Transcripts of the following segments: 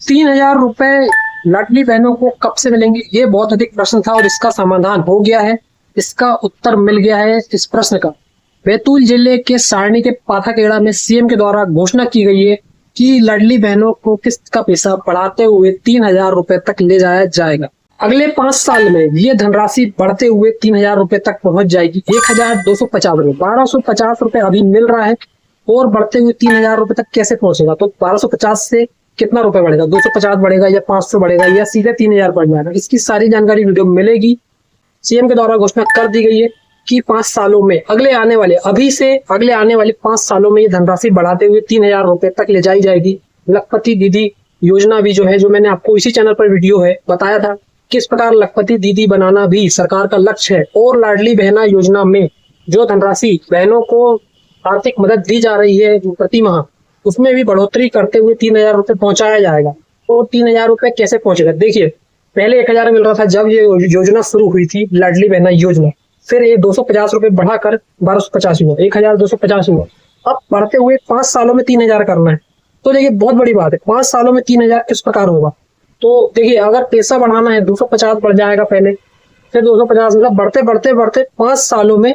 ₹3000 लाडली बहनों को कब से मिलेंगे, ये बहुत अधिक प्रश्न था और इसका समाधान हो गया है। इसका उत्तर मिल गया है इस प्रश्न का। बैतूल जिले के सारणी के पाथाखेड़ा में सीएम के द्वारा घोषणा की गई है कि लाडली बहनों को किस्त का पैसा बढ़ाते हुए ₹3000 तक ले जाया जाएगा। अगले 5 साल में ये धनराशि बढ़ते हुए ₹3000 तक पहुंच जाएगी। ₹1250 ₹1250 अभी मिल रहा है और बढ़ते हुए ₹3000 तक कैसे पहुंचेगा? तो 1250 से कितना रुपए बढ़ेगा? 250 बढ़ेगा या 500 बढ़ेगा या सीधे 3000 बढ़ जाएगा? इसकी सारी जानकारी वीडियो में मिलेगी। सीएम के द्वारा घोषणा कर दी गई है कि 5 सालों में अगले आने वाले 5 सालों में ये धनराशि बढ़ाते हुए ₹3000 तक ले जाई जाएगी। लखपति दीदी योजना भी जो है, जो मैंने आपको इसी चैनल पर वीडियो है बताया था किस प्रकार लखपति दीदी बनाना भी सरकार का लक्ष्य है। और लाडली बहना योजना में जो धनराशि बहनों को आर्थिक मदद दी जा रही है प्रति माह, उसमें भी बढ़ोतरी करते हुए ₹3000 पहुंचाया जाएगा। तो ₹3000 कैसे पहुंचेगा? देखिए, पहले 1000 मिल रहा था जब ये योजना शुरू हुई थी, लाडली बहना योजना। फिर ये ₹250 बढ़ाकर 1250 हुआ, 1250 हुआ। अब बढ़ते हुए 5 सालों में 3000 करना है। तो देखिए, बहुत बड़ी बात है, 5 सालों में 3000 किस प्रकार होगा? तो देखिए, अगर पैसा बढ़ाना है 250 बढ़ जाएगा पहले, फिर 250, मतलब बढ़ते 5 सालों में,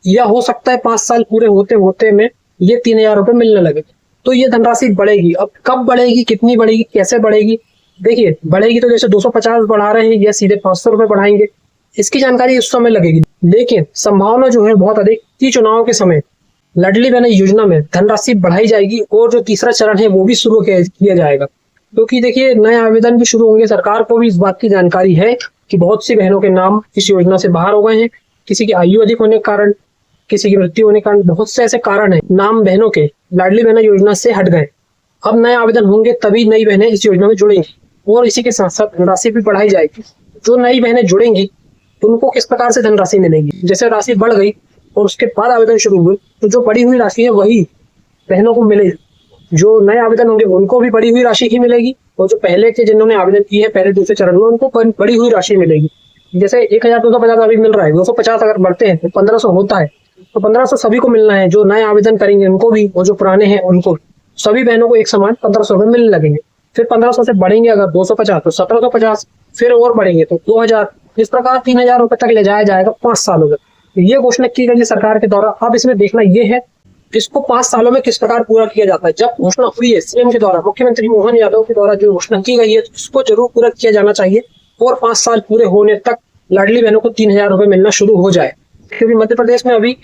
या हो सकता है 5 साल पूरे होते होते में ये ₹3000 मिलने लगे। तो ये धनराशि बढ़ेगी। अब कब बढ़ेगी, कितनी बढ़ेगी, कैसे बढ़ेगी? देखिए, बढ़ेगी तो जैसे 250 बढ़ा रहे हैं या सीधे ₹500 बढ़ाएंगे, इसकी जानकारी उस समय लगेगी। लेकिन संभावना जो है बहुत अधिक कि चुनाव के समय लाडली बहना योजना में धनराशि बढ़ाई जाएगी और जो तीसरा चरण है वो भी शुरू किया जाएगा। क्योंकि देखिए, नए आवेदन भी शुरू होंगे। सरकार को भी इस बात की जानकारी है कि बहुत सी बहनों के नाम इस योजना से बाहर हो गए हैं। किसी की आयु अधिक होने के कारण, किसी की मृत्यु होने के कारण, बहुत से ऐसे कारण हैं, नाम बहनों के लाडली बहना योजना से हट गए। अब नए आवेदन होंगे तभी नई बहनें इस योजना में जुड़ेंगी और इसी के साथ साथ धनराशि भी बढ़ाई जाएगी। जो नई बहनें जुड़ेंगी उनको किस प्रकार से धनराशि मिलेगी? जैसे राशि बढ़ गई और उसके बाद आवेदन शुरू हुए तो जो बढ़ी हुई राशि है वही बहनों को मिलेगी। जो नए आवेदन होंगे उनको भी बढ़ी हुई राशि ही मिलेगी और जो पहले के जिन्होंने आवेदन किए हैं पहले दूसरे चरण में, उनको बढ़ी हुई राशि मिलेगी। जैसे 1250 अभी मिल रहा है, 250 अगर बढ़ते हैं तो 1500 होता है। तो 1500 सभी को मिलना है, जो नए आवेदन करेंगे उनको भी और जो पुराने हैं उनको, सभी बहनों को एक समान 1500 मिलने लगेंगे। फिर 1500 से बढ़ेंगे अगर 250 तो 1750, फिर और बढ़ेंगे तो 2000। इस प्रकार ₹3000 तक ले जाया जाएगा 5 सालों तक। ये घोषणा की गई है सरकार के द्वारा। अब इसमें देखना ये है इसको 5 सालों में किस प्रकार पूरा किया जाता है। जब घोषणा हुई है सीएम के द्वारा, मुख्यमंत्री मोहन यादव के द्वारा जो घोषणा की गई है, इसको जरूर पूरा किया जाना चाहिए और 5 साल पूरे होने तक लाडली बहनों को ₹3000 मिलना शुरू हो जाए। क्योंकि मध्य प्रदेश में अभी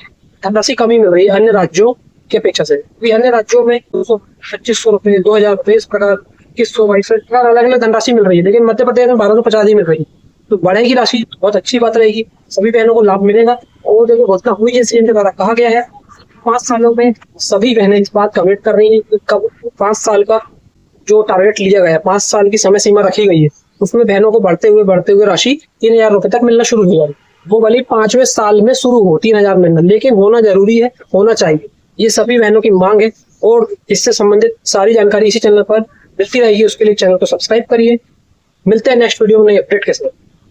धनराशि कमी मिल रही है अन्य राज्यों की अपेक्षा से। अभी अन्य राज्यों में 200, ₹2500, ₹2000, इस प्रकार 2100, 2200 अलग अलग धनराशि मिल रही है, लेकिन मध्य प्रदेश में 1250 ही मिल रही है। तो बढ़ेगी राशि, बहुत अच्छी बात रहेगी, सभी बहनों को लाभ मिलेगा। और जो घोषणा हुई है सीएम के द्वारा, कहा गया है 5 सालों में सभी बहनें इस बात का वेट कर रही है कि कब 5 साल का जो टारगेट लिया गया है, 5 साल की समय सीमा रखी गई है, उसमें बहनों को बढ़ते हुए राशि ₹3000 तक मिलना शुरू हो जाएगी। वो भले 5वें साल में शुरू हो 3000 मिलना, लेकिन होना जरूरी है, होना चाहिए। ये सभी बहनों की मांग है और इससे संबंधित सारी जानकारी इसी चैनल पर मिलती रहेगी। उसके लिए चैनल को सब्सक्राइब करिए। मिलते हैं नेक्स्ट वीडियो में नई अपडेट के साथ।